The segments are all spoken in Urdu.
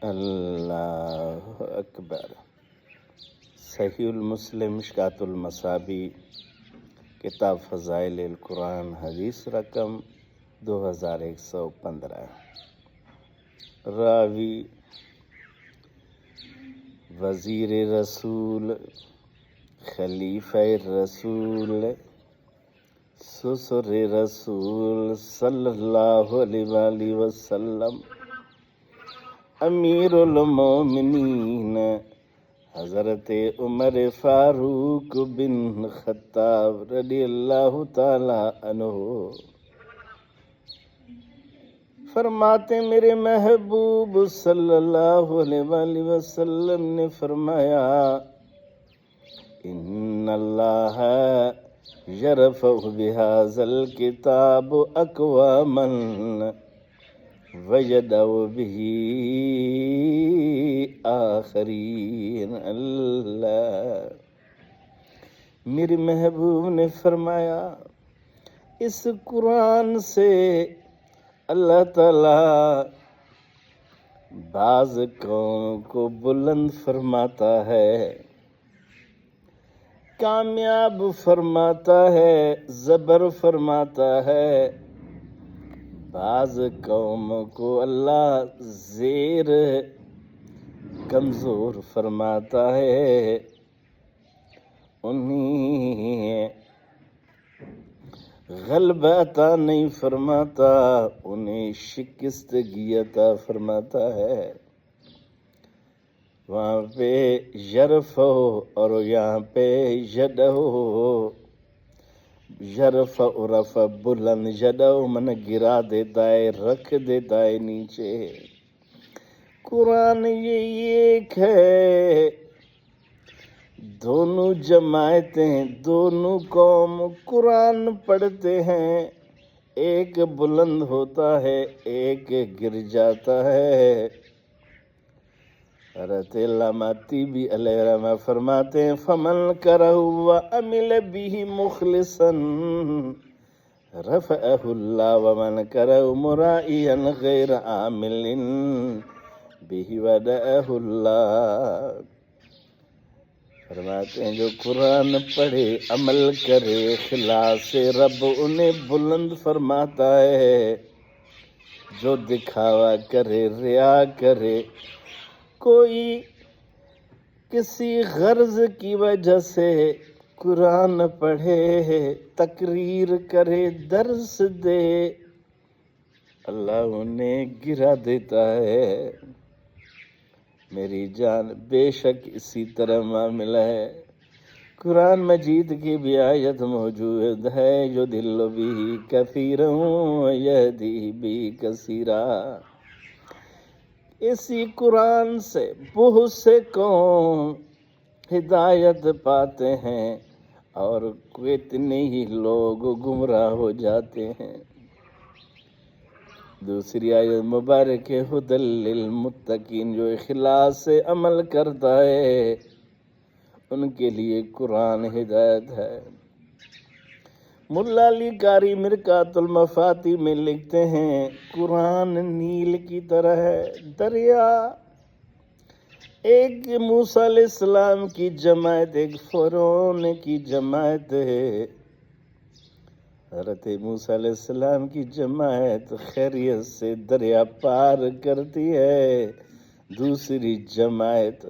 اللہ اکبر۔ صحیح المسلم مشکات المصابی کتاب فضائل القرآن حدیث رقم 2115۔ راوی وزیر رسول، خلیفہ رسول، سسر رسول صلی اللہ علیہ وآلہ وسلم، امیر المومنین حضرت عمر فاروق بن خطاب رضی اللہ تعالی عنہ فرماتے میرے محبوب صلی اللہ علیہ وآلہ وسلم نے فرمایا، ان اللہ یرفع بہذا الکتاب اقواما وَيَدْعُ بِهِ آخرین۔ اللہ، میرے محبوب نے فرمایا اس قرآن سے اللہ تعالی بعض قوم کو بلند فرماتا ہے، کامیاب فرماتا ہے، زبر فرماتا ہے، بعض قوم کو اللہ زیر کمزور فرماتا ہے، انہیں غلبہ عطا نہیں فرماتا، انہیں شکستگی عطا فرماتا ہے۔ وہاں پہ یرفع اور یہاں پہ یدعو، یرفع رفع بلند، یدعو من گرا دیتا ہے، رکھ دیتا ہے نیچے۔ قرآن یہ ایک ہے، دونوں جماعتیں، دونوں قوم قرآن پڑھتے ہیں، ایک بلند ہوتا ہے، ایک گر جاتا ہے۔ حضرت علامہ طیبی علیہ الرحمہ فرماتے ہیں، فمن کرہ وعمل بہ مخلصا رفعہ اللہ، ومن کرہ مرائیا غیر عامل بہ وضعہ اللہ۔ فرماتے ہیں جو قرآن پڑھے، عمل کرے اخلاص سے، رب انہیں بلند فرماتا ہے۔ جو دکھاوا کرے، ریا کرے، کوئی کسی غرض کی وجہ سے قرآن پڑھے، تقریر کرے، درس دے، اللہ انہیں گرا دیتا ہے۔ میری جان، بے شک اسی طرح معاملہ ہے۔ قرآن مجید کی بھی آیت موجود ہے، یضل بہ کثیرا ویہدی بہ کثیرا۔ اسی قرآن سے بہت سے قوم ہدایت پاتے ہیں اور کتنے ہی لوگ گمراہ ہو جاتے ہیں۔ دوسری آیت مبارک ہے، ھدی للمتقین، جو اخلاص سے عمل کرتا ہے ان کے لیے قرآن ہدایت ہے۔ ملا علی قاری مرقات المفاتیح میں لکھتے ہیں، قرآن نیل کی طرح ہے، دریا۔ ایک موسیٰ علیہ السلام کی جماعت، ایک فرعون کی جماعت ہے۔ حضرت موسیٰ علیہ السلام کی جماعت خیریت سے دریا پار کرتی ہے، دوسری جماعت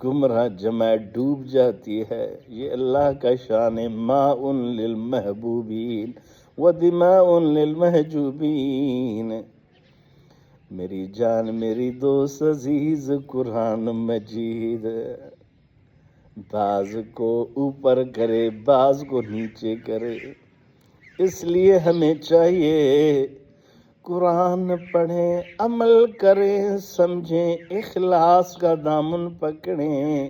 گمراہ جماعت ڈوب جاتی ہے۔ یہ اللہ کا شان ہے، ماء للمحبوبین ودماء للمحجوبین۔ میری جان، میری دوست عزیز، قرآن مجید بعض کو اوپر کرے، بعض کو نیچے کرے، اس لیے ہمیں چاہیے قرآن پڑھیں، عمل کریں، سمجھیں، اخلاص کا دامن پکڑیں،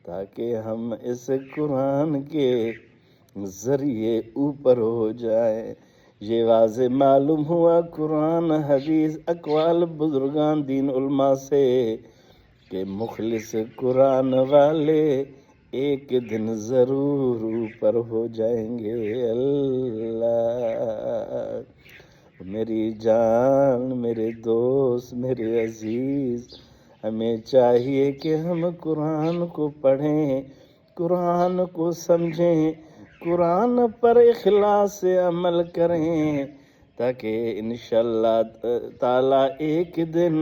تاکہ ہم اس قرآن کے ذریعے اوپر ہو جائیں۔ یہ واضح معلوم ہوا قرآن، حدیث، اقوال بزرگان دین علماء سے کہ مخلص قرآن والے ایک دن ضرور اوپر ہو جائیں گے۔ اللہ، میری جان، میرے دوست، میرے عزیز، ہمیں چاہیے کہ ہم قرآن کو پڑھیں، قرآن کو سمجھیں، قرآن پر اخلاص سے عمل کریں، تاکہ انشاءاللہ تعالیٰ ایک دن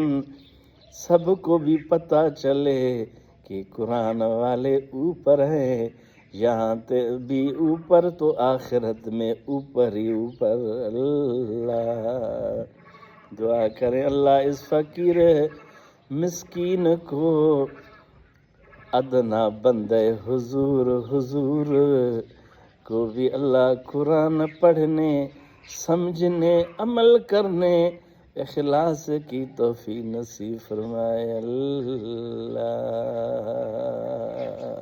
سب کو بھی پتہ چلے کہ قرآن والے اوپر ہیں، یہاں بھی اوپر تو آخرت میں اوپر ہی اوپر۔ اللہ دعا کریں اللہ اس فقیر مسکین کو، ادنا بندے حضور کو بھی اللہ قرآن پڑھنے، سمجھنے، عمل کرنے، اخلاص کی توفیق نصیب فرمائے اللہ۔